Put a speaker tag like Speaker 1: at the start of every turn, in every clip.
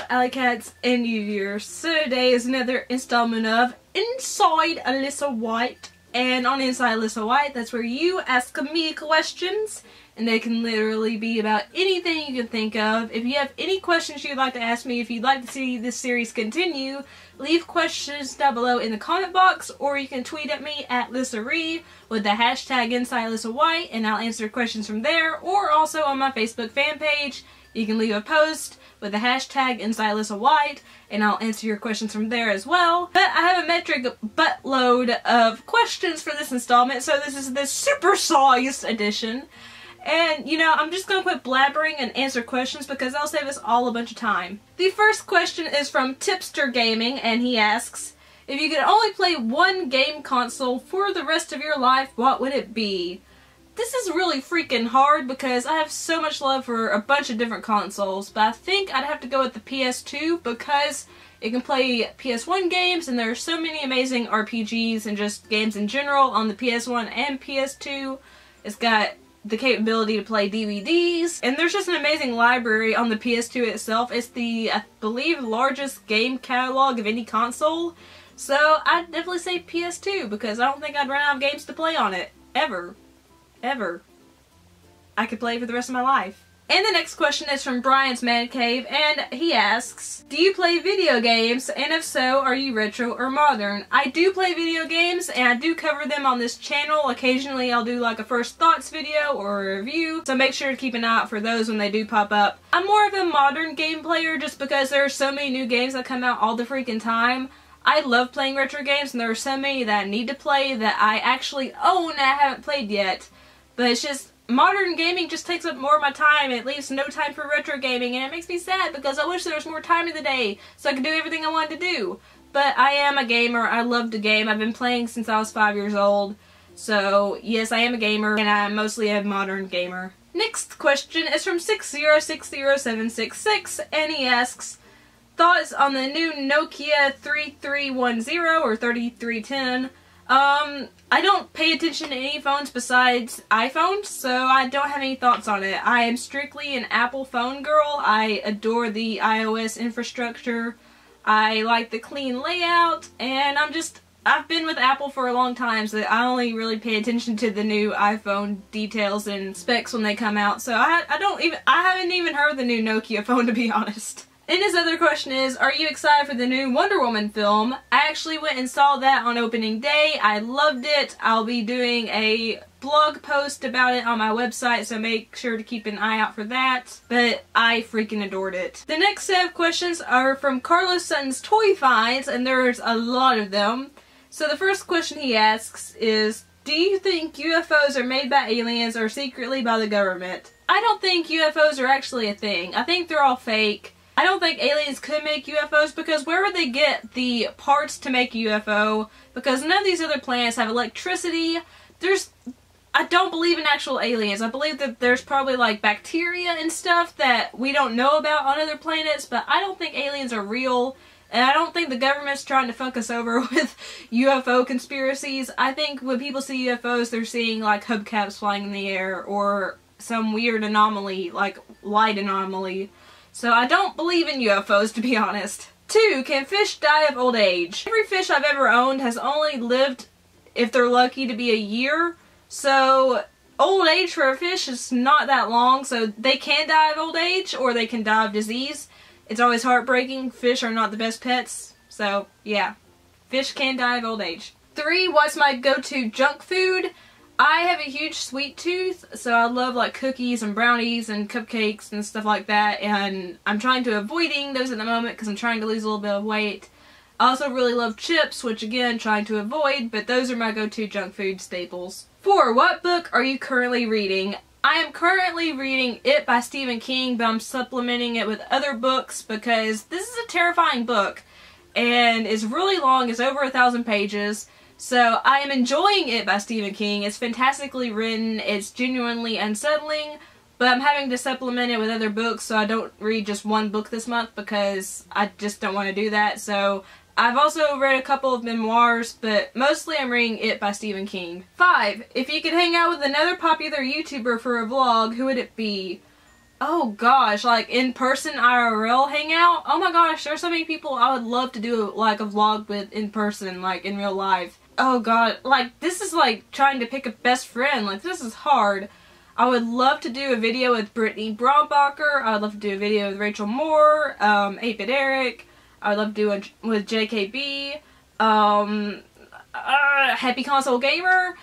Speaker 1: Alycats and New Year. So today is another installment of Inside Alyssa White. And on Inside Alyssa White, that's where you ask me questions. And they can literally be about anything you can think of. If you have any questions you'd like to ask me, if you'd like to see this series continue, leave questions down below in the comment box, or you can tweet at me at LyssaRee with the hashtag Inside Alyssa White, and I'll answer questions from there, or also on my Facebook fan page. You can leave a post with the hashtag Inside Alyssa White, and I'll answer your questions from there as well. But I have a metric buttload of questions for this installment, so this is the super-sized edition. And, you know, I'm just going to quit blabbering and answer questions because that'll save us all a bunch of time. The first question is from Tipster Gaming, and he asks, if you could only play one game console for the rest of your life, what would it be? This is really freaking hard because I have so much love for a bunch of different consoles, but I think I'd have to go with the PS2 because it can play PS1 games, and there are so many amazing RPGs and just games in general on the PS1 and PS2. It's got the capability to play DVDs, and there's just an amazing library on the PS2 itself. It's the, I believe, largest game catalog of any console, so I'd definitely say PS2 because I don't think I'd run out of games to play on it. Ever. Ever. I could play for the rest of my life. And the next question is from Brian's Man Cave, and he asks, do you play video games, and if so, are you retro or modern? I do play video games, and I do cover them on this channel. Occasionally I'll do like a first thoughts video or a review, so make sure to keep an eye out for those when they do pop up. I'm more of a modern game player just because there are so many new games that come out all the freaking time. I love playing retro games, and there are so many that I need to play that I actually own and I haven't played yet. But it's just, modern gaming just takes up more of my time. It leaves no time for retro gaming, and it makes me sad because I wish there was more time in the day so I could do everything I wanted to do. But I am a gamer. I love to game. I've been playing since I was 5 years old. So yes, I am a gamer, and I'm mostly a modern gamer. Next question is from 6060766, and he asks, thoughts on the new Nokia 3310 or 3310? I don't pay attention to any phones besides iPhones, so I don't have any thoughts on it. I am strictly an Apple phone girl. I adore the iOS infrastructure. I like the clean layout, and I've been with Apple for a long time, so I only really pay attention to the new iPhone details and specs when they come out, so I haven't even heard the new Nokia phone, to be honest. And his other question is, are you excited for the new Wonder Woman film? I actually went and saw that on opening day. I loved it. I'll be doing a blog post about it on my website, so make sure to keep an eye out for that. But I freaking adored it. The next set of questions are from Carlos Sutton's Toy Finds, and there's a lot of them. So the first question he asks is, do you think UFOs are made by aliens or secretly by the government? I don't think UFOs are actually a thing. I think they're all fake. I don't think aliens could make UFOs because where would they get the parts to make a UFO? Because none of these other planets have electricity. I don't believe in actual aliens. I believe that there's probably like bacteria and stuff that we don't know about on other planets, but I don't think aliens are real. And I don't think the government's trying to fuck us over with UFO conspiracies. I think when people see UFOs, they're seeing like hubcaps flying in the air or some weird anomaly, like light anomaly. So I don't believe in UFOs, to be honest. 2. Can fish die of old age? Every fish I've ever owned has only lived, if they're lucky, to be a year. So old age for a fish is not that long, so they can die of old age or they can die of disease. It's always heartbreaking. Fish are not the best pets. So yeah, fish can die of old age. 3. What's my go-to junk food? I have a huge sweet tooth, so I love like cookies and brownies and cupcakes and stuff like that, and I'm trying to avoid eating those at the moment because I'm trying to lose a little bit of weight. I also really love chips, which again, trying to avoid, but those are my go-to junk food staples. 4. What book are you currently reading? I am currently reading It by Stephen King, but I'm supplementing it with other books because this is a terrifying book, and it's really long. It's over 1,000 pages. So I am enjoying It by Stephen King. It's fantastically written. It's genuinely unsettling, but I'm having to supplement it with other books so I don't read just one book this month because I just don't want to do that. So I've also read a couple of memoirs, but mostly I'm reading It by Stephen King. 5. If you could hang out with another popular YouTuber for a vlog, who would it be? Oh gosh, like in-person IRL hangout? Oh my gosh, there's so many people I would love to do like a vlog with in person, like in real life. Oh god, like this is like trying to pick a best friend, like this is hard. I would love to do a video with Brittany Brombacher. I would love to do a video with Rachel Moore, 8-Bit Eric. I would love to do one with JKB, Happy Console Gamer.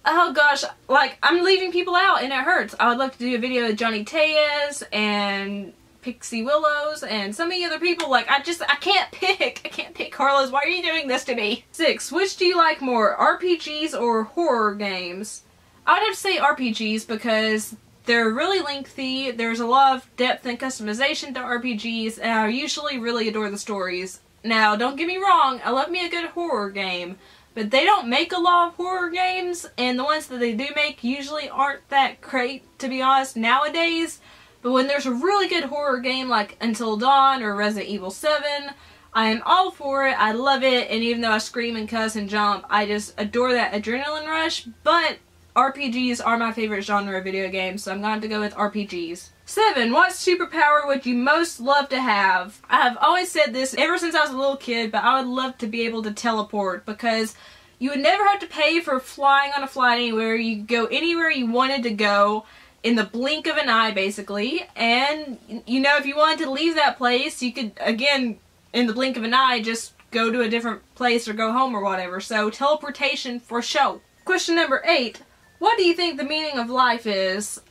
Speaker 1: Oh gosh, like I'm leaving people out and it hurts. I would love to do a video with Johnny Tellez and Pixie Willows and so many other people. Like I can't pick. I can't pick, Carlos. Why are you doing this to me? 6. Which do you like more, RPGs or horror games? I would have to say RPGs because they're really lengthy, there's a lot of depth and customization to RPGs, and I usually really adore the stories. Now, don't get me wrong, I love me a good horror game, but they don't make a lot of horror games, and the ones that they do make usually aren't that great, to be honest, nowadays. But when there's a really good horror game like Until Dawn or Resident Evil 7, I am all for it, I love it, and even though I scream and cuss and jump, I just adore that adrenaline rush, but RPGs are my favorite genre of video games, so I'm going to go with RPGs. 7. What superpower would you most love to have? I have always said this ever since I was a little kid, but I would love to be able to teleport because you would never have to pay for flying on a flight anywhere. You could go anywhere you wanted to go in the blink of an eye, basically. And, you know, if you wanted to leave that place, you could, again, in the blink of an eye, just go to a different place or go home or whatever. So, teleportation for show. Question number 8. What do you think the meaning of life is?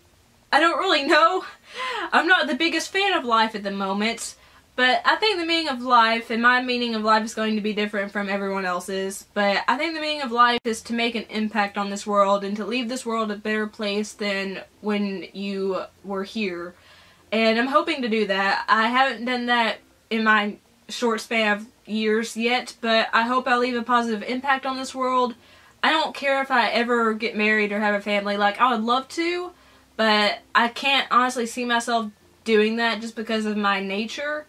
Speaker 1: I don't really know. I'm not the biggest fan of life at the moment, but I think the meaning of life, and my meaning of life is going to be different from everyone else's, but I think the meaning of life is to make an impact on this world and to leave this world a better place than when you were here. And I'm hoping to do that. I haven't done that in my short span of years yet, but I hope I leave a positive impact on this world. I don't care if I ever get married or have a family, like I would love to, but I can't honestly see myself doing that just because of my nature.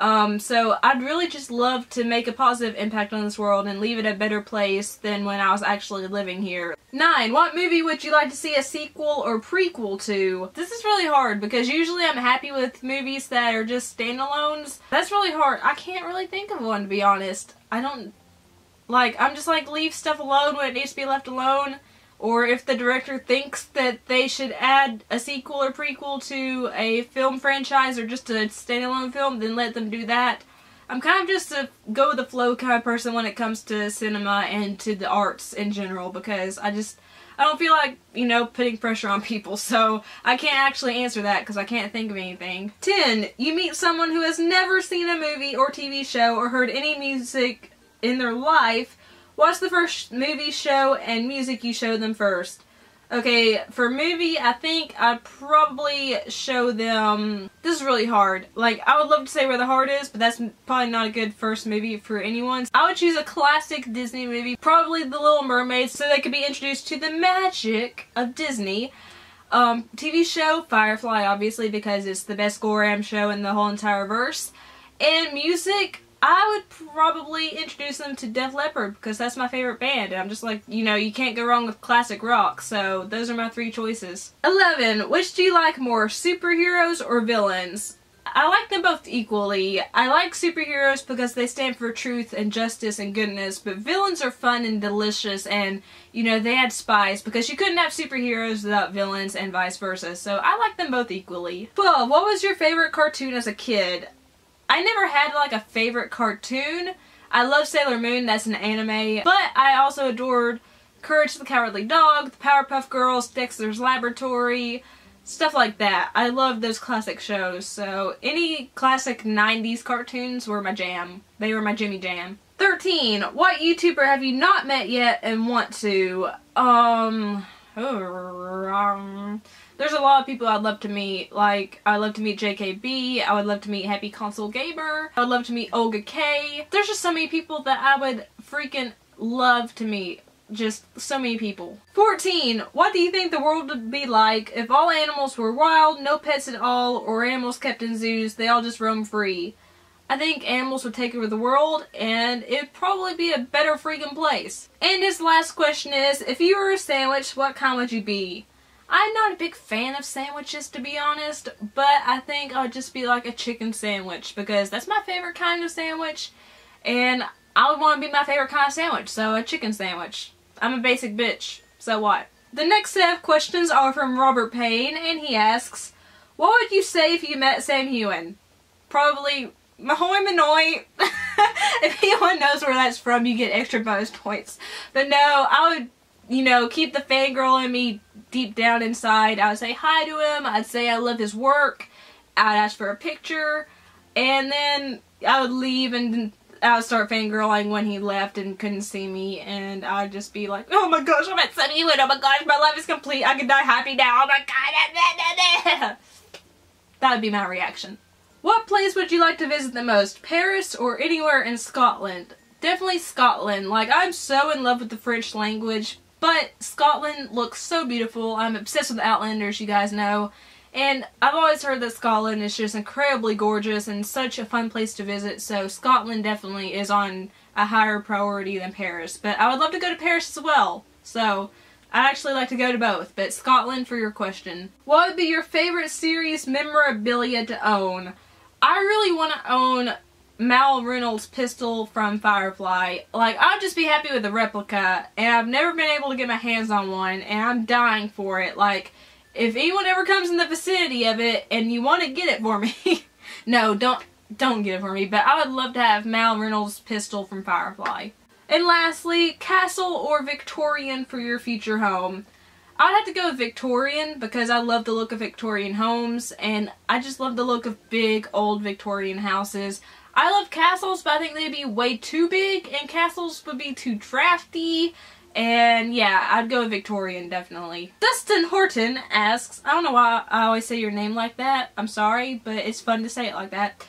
Speaker 1: So I'd really just love to make a positive impact on this world and leave it a better place than when I was actually living here. 9. What movie would you like to see a sequel or prequel to? This is really hard because usually I'm happy with movies that are just standalones. That's really hard. I can't really think of one, to be honest. I'm just like, leave stuff alone when it needs to be left alone. Or if the director thinks that they should add a sequel or prequel to a film franchise or just a standalone film, then let them do that. I'm kind of just a go with the flow kind of person when it comes to cinema and to the arts in general, because I don't feel like, you know, putting pressure on people, so I can't actually answer that because I can't think of anything. 10. You meet someone who has never seen a movie or TV show or heard any music in their life. What's the first movie, show, and music you show them first? Okay, for movie, I think I'd probably show them... This is really hard. Like, I would love to say Where the Heart Is, but that's probably not a good first movie for anyone. I would choose a classic Disney movie, probably The Little Mermaid, so they could be introduced to the magic of Disney. TV show, Firefly, obviously, because it's the best Goram show in the whole entire verse. And music, I would probably introduce them to Def Leppard because that's my favorite band. And I'm just like, you know, you can't go wrong with classic rock. So those are my 3 choices. 11. Which do you like more, superheroes or villains? I like them both equally. I like superheroes because they stand for truth and justice and goodness, but villains are fun and delicious, and, you know, they add spice because you couldn't have superheroes without villains and vice versa. So I like them both equally. 12. What was your favorite cartoon as a kid? I never had like a favorite cartoon. I love Sailor Moon, that's an anime, but I also adored Courage the Cowardly Dog, the Powerpuff Girls, Dexter's Laboratory, stuff like that. I love those classic shows, so any classic 90s cartoons were my jam. They were my Jimmy Jam. 13. What YouTuber have you not met yet and want to? There's a lot of people I'd love to meet. Like, I'd love to meet JKB, I would love to meet Happy Console Gamer, I would love to meet Olga K. There's just so many people that I would freaking love to meet. Just so many people. 14. What do you think the world would be like if all animals were wild, no pets at all, or animals kept in zoos, they all just roam free? I think animals would take over the world, and it'd probably be a better freaking place. And his last question is, if you were a sandwich, what kind would you be? I'm not a big fan of sandwiches, to be honest, but I think I'll just be like a chicken sandwich because that's my favorite kind of sandwich, and I would want to be my favorite kind of sandwich, so a chicken sandwich. I'm a basic bitch, so what? The next set of questions are from Robert Payne, and he asks, what would you say if you met Sam Heughan? Probably, Mahoy Manoy. If anyone knows where that's from, you get extra bonus points. But no, I would, you know, keep the fangirl in me deep down inside. I would say hi to him, I'd say I love his work, I'd ask for a picture, and then I would leave and I would start fangirling when he left and couldn't see me, and I'd just be like, oh my gosh, I met Sam Heughan, oh my gosh, my life is complete, I can die happy now, oh my god. That would be my reaction. What place would you like to visit the most? Paris or anywhere in Scotland? Definitely Scotland. Like, I'm so in love with the French language, but Scotland looks so beautiful. I'm obsessed with Outlanders, you guys know. And I've always heard that Scotland is just incredibly gorgeous and such a fun place to visit, so Scotland definitely is on a higher priority than Paris. But I would love to go to Paris as well, so I'd actually like to go to both, but Scotland for your question. What would be your favorite series memorabilia to own? I really want to own Mal Reynolds' pistol from Firefly. Like, I'd just be happy with a replica, and I've never been able to get my hands on one, and I'm dying for it. Like, if anyone ever comes in the vicinity of it and you want to get it for me, no, don't get it for me, but I would love to have Mal Reynolds' pistol from Firefly. And lastly, castle or Victorian for your future home. I'd have to go with Victorian because I love the look of Victorian homes, and I just love the look of big old Victorian houses. I love castles, but I think they'd be way too big, and castles would be too drafty. And yeah, I'd go Victorian, definitely. Dustin Horton asks, I don't know why I always say your name like that, I'm sorry, but it's fun to say it like that.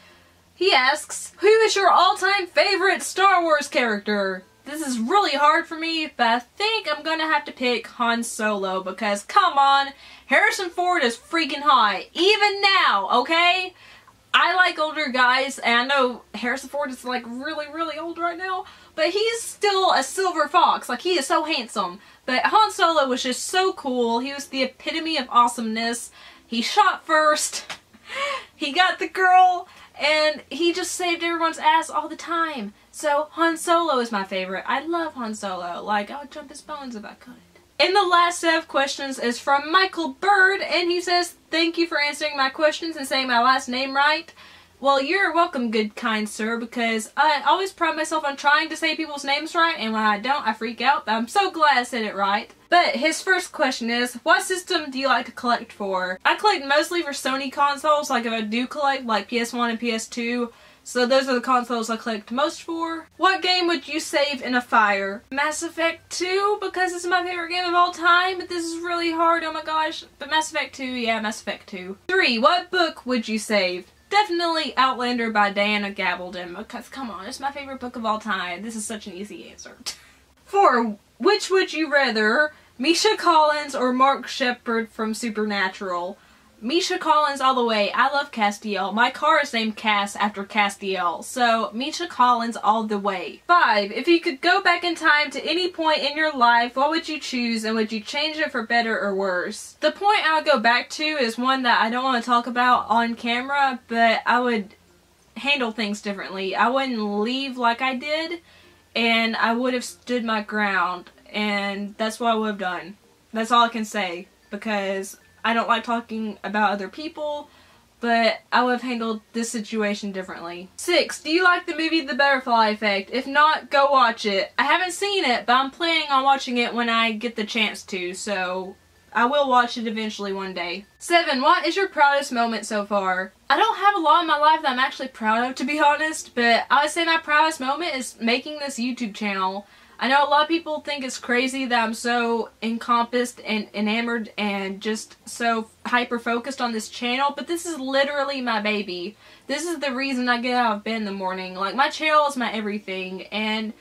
Speaker 1: He asks, who is your all-time favorite Star Wars character? This is really hard for me, but I think I'm gonna have to pick Han Solo because, come on, Harrison Ford is freaking hot, even now, okay? I like older guys, and I know Harrison Ford is like really old right now, but he's still a silver fox. Like, he is so handsome. But Han Solo was just so cool. He was the epitome of awesomeness. He shot first. He got the girl. And he just saved everyone's ass all the time. So Han Solo is my favorite. I love Han Solo. Like, I would jump his bones if I could. And the last set of questions is from Michael Bird, and he says, thank you for answering my questions and saying my last name right. Well, you're welcome, good kind sir, because I always pride myself on trying to say people's names right, and when I don't, I freak out, but I'm so glad I said it right. But his first question is, what system do you like to collect for? I collect mostly for Sony consoles, like if I do collect, like PS1 and PS2, so those are the consoles I collect most for. What game would you save in a fire? Mass Effect 2, because it's my favorite game of all time, but this is really hard, oh my gosh. But Mass Effect 2, yeah, Mass Effect 2. 3, what book would you save? Definitely Outlander by Diana Gabaldon, because come on, it's my favorite book of all time. This is such an easy answer. 4, which would you rather, Misha Collins or Mark Shepard from Supernatural? Misha Collins all the way. I love Castiel. My car is named Cass after Castiel, so Misha Collins all the way. 5, if you could go back in time to any point in your life, what would you choose and would you change it for better or worse? The point I would go back to is one that I don't want to talk about on camera, but I would handle things differently. I wouldn't leave like I did, and I would have stood my ground, and that's what I would have done. That's all I can say, because I don't like talking about other people, but I would have handled this situation differently. 6, do you like the movie The Butterfly Effect? If not, go watch it. I haven't seen it, but I'm planning on watching it when I get the chance to, so I will watch it eventually one day. 7, what is your proudest moment so far? I don't have a lot in my life that I'm actually proud of, to be honest, but I would say my proudest moment is making this YouTube channel. I know a lot of people think it's crazy that I'm so encompassed and enamored and just so hyper-focused on this channel, but this is literally my baby. This is the reason I get out of bed in the morning. Like, my channel is my everything, and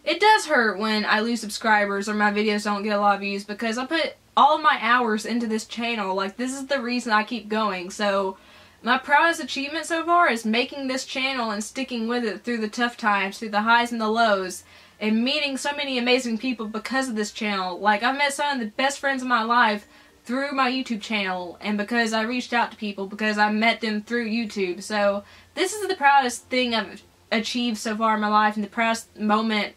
Speaker 1: it does hurt when I lose subscribers or my videos don't get a lot of views because I put all of my hours into this channel. Like, this is the reason I keep going, so my proudest achievement so far is making this channel and sticking with it through the tough times, through the highs and the lows, and meeting so many amazing people because of this channel. Like, I've met some of the best friends in my life through my YouTube channel and because I reached out to people, because I met them through YouTube. So this is the proudest thing I've achieved so far in my life, and the proudest moment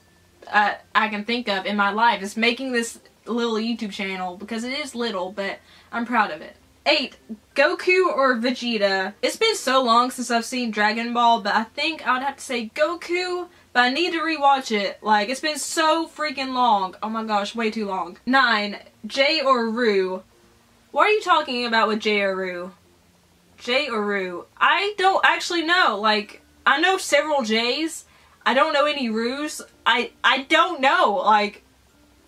Speaker 1: I can think of in my life is making this little YouTube channel, because it is little, but I'm proud of it. 8. Goku or Vegeta? It's been so long since I've seen Dragon Ball, but I think I would have to say Goku, but I need to rewatch it. Like, it's been so freaking long. Oh my gosh, way too long. 9. Jay or Rue? What are you talking about with Jay or Rue? Jay or Rue? I don't actually know. Like, I know several Jays. I don't know any Rues. I don't know. Like,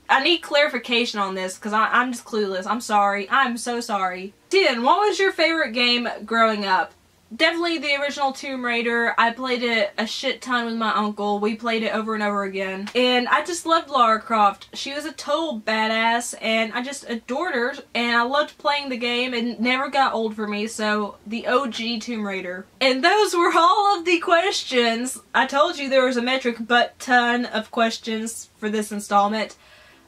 Speaker 1: I need clarification on this because I'm just clueless. I'm sorry. I'm so sorry. 10. What was your favorite game growing up? Definitely the original Tomb Raider. I played it a shit ton with my uncle. We played it over and over again. And I just loved Lara Croft. She was a total badass and I just adored her. And I loved playing the game and it never got old for me. So the OG Tomb Raider. And those were all of the questions. I told you there was a metric but ton of questions for this installment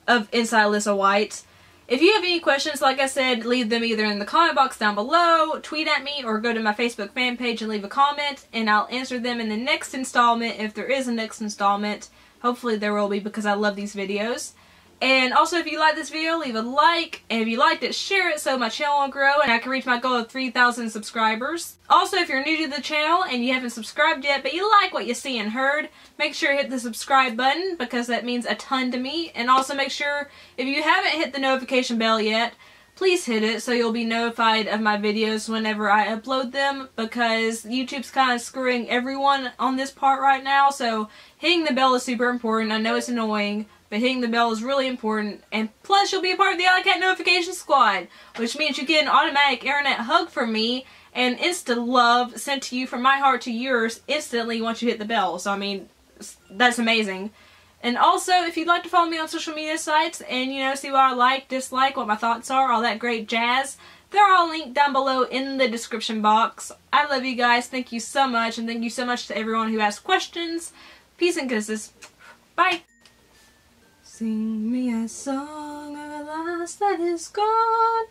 Speaker 1: of Inside Alyssa White. If you have any questions, like I said, leave them either in the comment box down below, tweet at me, or go to my Facebook fan page and leave a comment, and I'll answer them in the next installment if there is a next installment. Hopefully there will be, because I love these videos. And also, if you like this video, leave a like, and if you liked it, share it so my channel will grow and I can reach my goal of 3,000 subscribers. Also, if you're new to the channel and you haven't subscribed yet, but you like what you see and heard, make sure to hit the subscribe button because that means a ton to me. And also make sure, if you haven't hit the notification bell yet, please hit it so you'll be notified of my videos whenever I upload them, because YouTube's kind of screwing everyone on this part right now, so hitting the bell is super important. I know it's annoying, but hitting the bell is really important. And plus, you'll be a part of the Alycat notification squad, which means you get an automatic internet hug from me and instant love sent to you from my heart to yours instantly once you hit the bell. So, I mean, that's amazing. And also, if you'd like to follow me on social media sites and, you know, see what I like, dislike, what my thoughts are, all that great jazz, they're all linked down below in the description box. I love you guys. Thank you so much. And thank you so much to everyone who asked questions. Peace and kisses. Bye. Sing me a song of a lost that is gone.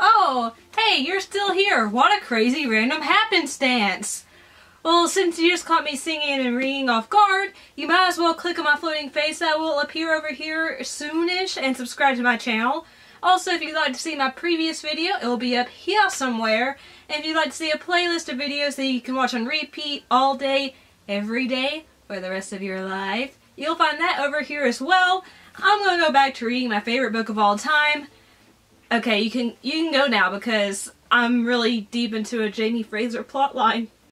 Speaker 1: Oh, hey, you're still here. What a crazy random happenstance. Well, since you just caught me singing and ringing off guard, you might as well click on my floating face that will appear over here soonish and subscribe to my channel. Also, if you'd like to see my previous video, it will be up here somewhere. And if you'd like to see a playlist of videos that you can watch on repeat all day, every day, for the rest of your life, you'll find that over here as well. I'm going to go back to reading my favorite book of all time. Okay, you can go now because I'm really deep into a Jamie Fraser plotline.